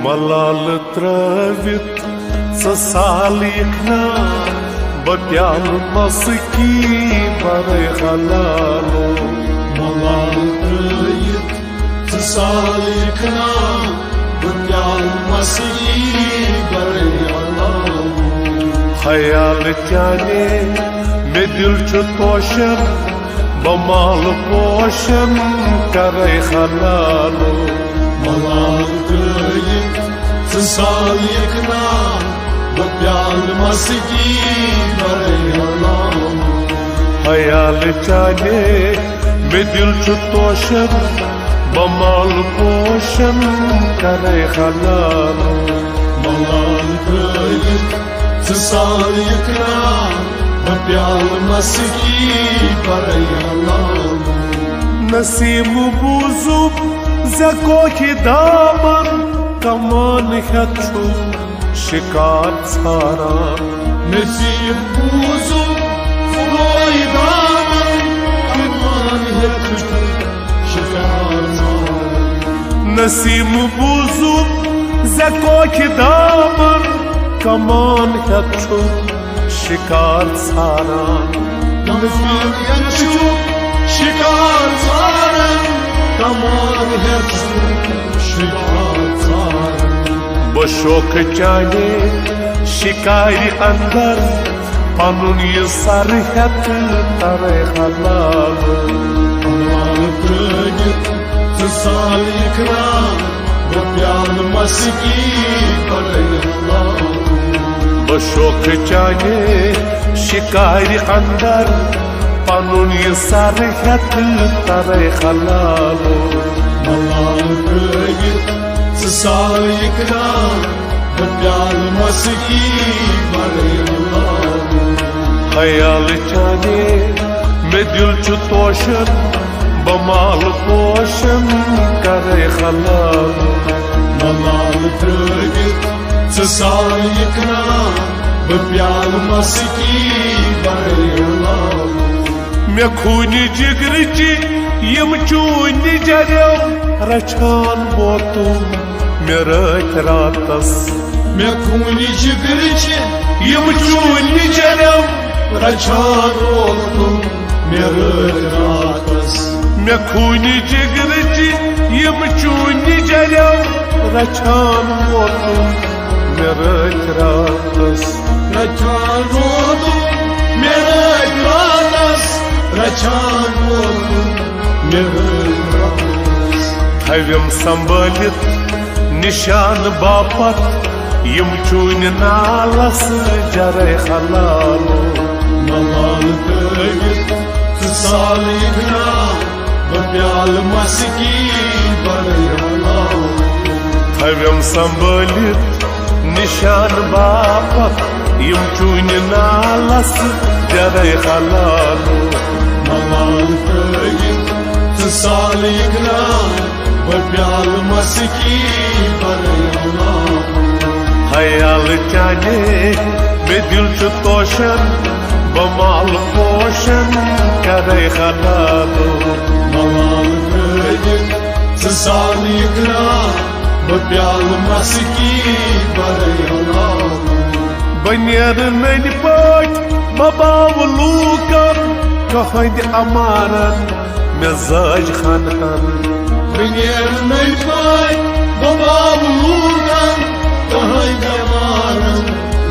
मलाल त्रवित ससालिकना बत्याल मस्की बरे हलालो मलाल त्रवित ससालिकना बत्याल मस्की बरे हलालो ख्याल चाने में दिल च तोशन बमाल पोशन करे हलालो मलाल त्रवित ससालिकना बत्याल मस्की बरे हलालो ख्याल चाने में दिल च तोशन बमाल पोशन करे हलालो मलाल त्रवित ससालिकना बत्याल मस्की बरे हलालो नसीम बूजुब जको की दामन कमान हछु शिकार सारा नसीब बूजू फुलोई दामन कमान हछु शिकार नसीम बूजुब जको की दामन कमान हछु शिकार सारा कमान हछु शिकार सारा कमान हछु शिकार सारा बशोक चाने शिकारी अंदर पनुन ये सर हत तरे हलाल मलाल त्रवित ससालिकना बत्याल मस्की बरे हलालो बशोक चाने शिकारी अंदर पनुन ये सर हत तरे हलालो मलाल त्रवित ससालिकना बत्याल मस्की बरे हलालो ख्याल चाने में दिल च तोशन बमाल पोशन करे हलालो मलाल त्रवित ससालिकना बत्याल मस्की बरे हलालो मे खूनी जिगरची यम चूनी जरम रछान बोतु मे रत रातस मे खूनी जिगरच यम चूनी जरम रछान बोतु मे रत रातस मे खूनी जिगरची यम चूनी जरम रछान बोतु मे रत रातस रछान बोतु मे रत रातस रछान बोतु मे रत रातस थव्यम संभलित निशान बापत यम चून नालस जरे हलालो मलाल त्रवित ससालिकना बत्याल मस्की बरे हलालो थव्यम संभलित निशान बापत यम चून नालस जरे हलालो मलाल त्रवित ससालिकना बत्याल मस्की बरे हलालो ख्याल चाने में दिल च तोशन बमाल पोशन करे हलालो मलाल त्रवित ससालिकना बत्याल मस्की बरे हलालो बनियर नन पट बबाव लूकन कहद अमारन मिजाज खनहन बनियर नन पट बबाव लूकन कहद अमारन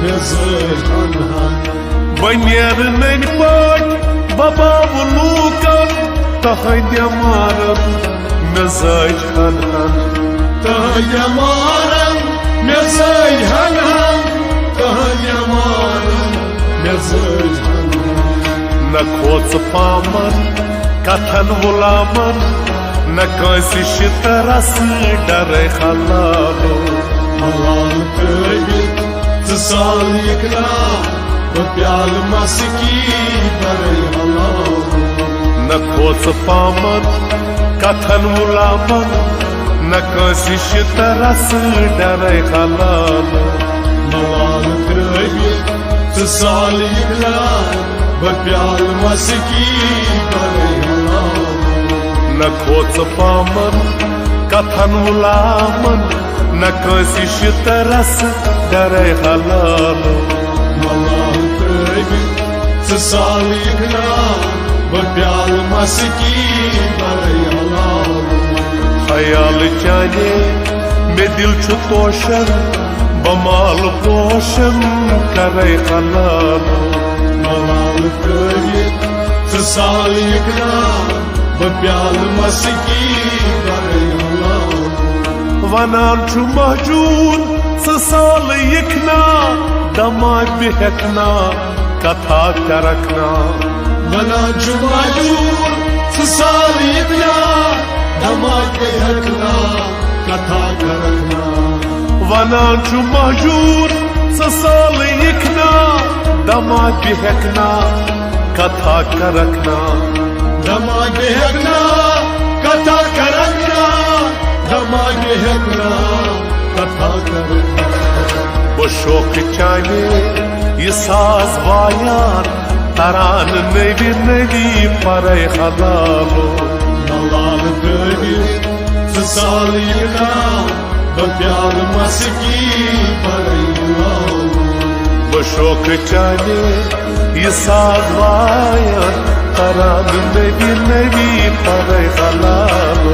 मिजाज खनहन बनियर नन पट बबाव लूकन कहद अमारन मिजाज खनहन कहद अमारन मिजाज खनहन कहद अमारन मिजाज खनहन न खोच पामन कथन गुलामन न कैसी शितरस डरे हलालो मलाल त्रवित ससालिकना बत्याल मस्की बरे हलालो न खोच पामन कथन गुलामन न कैसी शितरस डरे हलालो मलाल त्रवित ससालिकना बत्याल मस्की बरे हलालो न खोच पामन कथन गुलामन न कंसी शितरस डरे हलालो मलाल त्रेवित सालिकना बप्याल मस्की बड़े हलाल ख्याल चाने मे दिल छु तोशन बमाल पोशन करे हलालो मलाल त्रेवित सालिकना बप्याल मस्की बड़े हलाल वनान छु महजून साल यखना दमाग बिहकना कथा करकना वनान छु महजून साल यखना दमाग बिहकना कथा करकना वनान छु महजून साल यखना दमाग बिहकना कथा करकना दमाग बिहकना कथा करकना दमाग बिहकना कथा करकना वो शौक चाने ये साज वायान तरान नवी नवी परे हलालो मलाल त्रेवित साल यखना बप्याल मस्की बड़े हलाल वो शौक चाने ये साज वायान तरान नवी नवी परे हलालो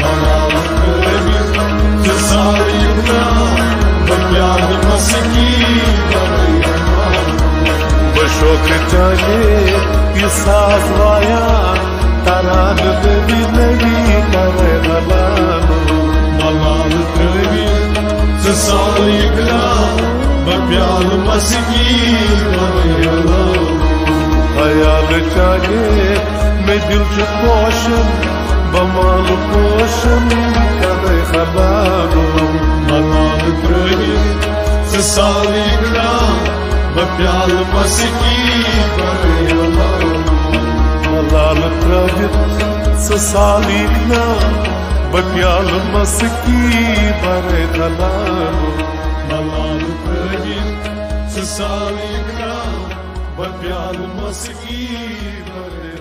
मलाल त्रेवित साल यखना बप्याल मस्की बड़े हलाल वो शौक चाने ये साज वायान तरान नवी नवी परे हलालो मलाल त्रेवित साल यखना बप्याल मस्की बड़े हलाल ख्याल चाने मैं दिल छु पोशन बमाल पोशन करे हलालो मलाल त्रेवित साल यखना बप्याल मस्की बड़े हलाल मलाल त्रेवित सालिकना बप्याल मस्की बरे हलालो मलाल त्रेवित साल यखना बप्याल मस्की बड़े